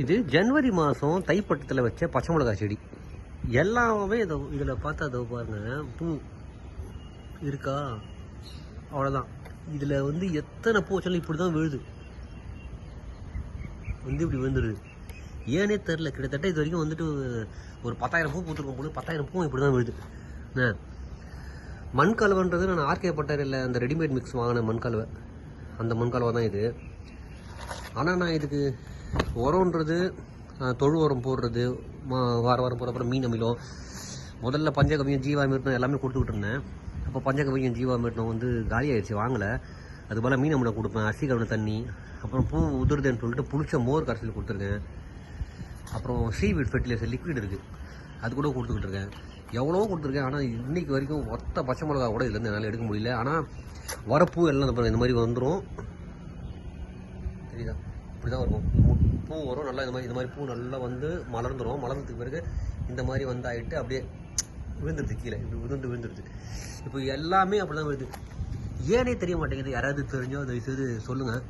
இது ஜனவரி மாதம் தைப்பட்டத்தில் வச்ச பச்சை மிளகாய் செடி. எல்லாமே இதில் பார்த்தா அதை பாருங்க, பூ இருக்கா, அவ்வளோதான். இதில் வந்து எத்தனை பூ வச்சாலும் இப்படி தான் விழுது, வந்து இப்படி விழுந்துருது. ஏனே தெரில. கிட்டத்தட்ட இது வரைக்கும் வந்துட்டு ஒரு 10,000 பூ பூத்துருக்கும் போது 10,000 பூ இப்படி தான் விழுது. மண் கலவைன்றது நான் ஆர்கே பட்டறையில் அந்த ரெடிமேட் மிக்ஸ் வாங்கின மண் கலவை, அந்த மண் கலவை தான் இது. ஆனால் நான் இதுக்கு உரம்ன்றது தொழு உரம் போடுறது, வாரம் போகிற அப்புறம் மீன் அமிலம், முதல்ல பஞ்சகவியம் ஜீவாமிர்தம் எல்லாமே கொடுத்துக்கிட்டு இருந்தேன். அப்போ பஞ்சகவியம் ஜீவாமிர்தம் வந்து காலி ஆயிடுச்சு, வாங்கலை. அது போல் மீன் அமிலம் கொடுப்பேன், அரிசி கவன தண்ணி, அப்புறம் பூ உதிருதுன்னு சொல்லிட்டு புளிச்ச மோர் கரைசல் கொடுத்துருக்கேன். அப்புறம் சீவீட் ஃபெர்டிலைசர் லிக்விட் இருக்குது, அது கூட கொடுத்துக்கிட்டு இருக்கேன். எவ்வளோ கொடுத்துருக்கேன். ஆனால் இன்றைக்கி வரைக்கும் ஒத்த பச்சை மிளகா கூட இதுலேருந்து என்னால் எடுக்க முடியல. ஆனால் வரப்பூ எல்லாம் இந்த மாதிரி வந்துடும், தெரியுதா? இப்படி தான் இருக்கும். பூ வரும் நல்லா, இந்த மாதிரி பூ நல்லா வந்து மலர்ந்துடும். மலர்ந்ததுக்கு பிறகு இந்த மாதிரி வந்து ஆகிட்டு அப்படியே விழுந்துருது கீழே, இப்படி விழுந்துருது. இப்போ எல்லாமே அப்படி தான் விழுது. ஏனே தெரிய மாட்டேங்குது. யாராவது தெரிஞ்சோ அதை செய்து சொல்லுங்கள்.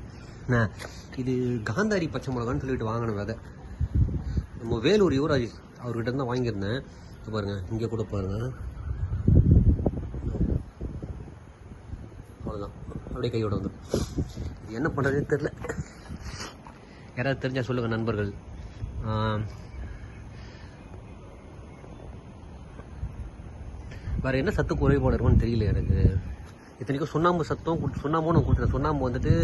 இது காந்தாரி பச்சை மிளகான்னு சொல்லிட்டு வாங்கின விதை. நம்ம வேலூர் யுவராஜ் அவர்கிட்ட தான் வாங்கியிருந்தேன். பாருங்கள், இங்கே கூட பாருங்கள், அவ்வளோதான், அப்படியே கையோட வந்துடும். இது என்ன பண்ணுறதுன்னு தெரில. யாராவது தெரிஞ்சால் சொல்லுங்கள் நண்பர்கள். வேறு என்ன சத்து குறைபாடு இருக்குன்னு தெரியல எனக்கு. இத்தனைக்கும் சுண்ணாம்பு சுண்ணாம்பும் நான் கொடுத்துருக்கேன். சுண்ணாம்பு வந்துட்டு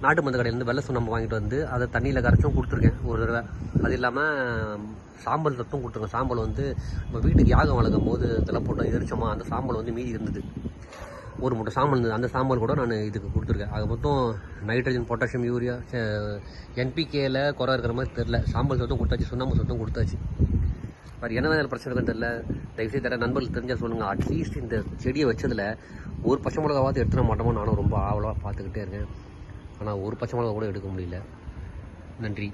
நாட்டு மருந்து கடையிலேருந்து வெள்ளை சுண்ணாம்பு வாங்கிட்டு வந்து அதை தண்ணியில் கரைச்சும் கொடுத்துருக்கேன் ஒரு தடவை. அது இல்லாமல் சாம்பல் சத்தும் கொடுத்துருக்கேன். சாம்பல் வந்து நம்ம வீட்டுக்கு யாகம் வளர்க்கும் போது இதெல்லாம் போட்டோம், எரிச்சோமா, அந்த சாம்பல் வந்து மீதி இருந்தது, ஒரு மூட்டை சாம்பல் இருந்தது. அந்த சாம்பல் கூட நான் இதுக்கு கொடுத்துருக்கேன். அது மொத்தம் நைட்ரஜன், பொட்டாசியம், யூரியா, என்பிகேல குறை இருக்கிற மாதிரி தெரில. சாம்பல் சத்தும் கொடுத்தாச்சு, சுண்ணாம்பு சத்தும் கொடுத்தாச்சு. வேறு என்ன பிரச்சனை இருக்குன்னு தெரில. தயவுசெய்து தர நண்பர்கள் தெரிஞ்சால் சொல்லுங்கள். அட்லீஸ்ட் இந்த செடியை வச்சதில் ஒரு பச்சை மிளகாவாவது எடுத்துட மாட்டோமோ நானும் ரொம்ப ஆவலாக பார்த்துக்கிட்டே இருக்கேன். ஆனால் ஒரு பச்சை மிளகா கூட எடுக்க முடியல. நன்றி.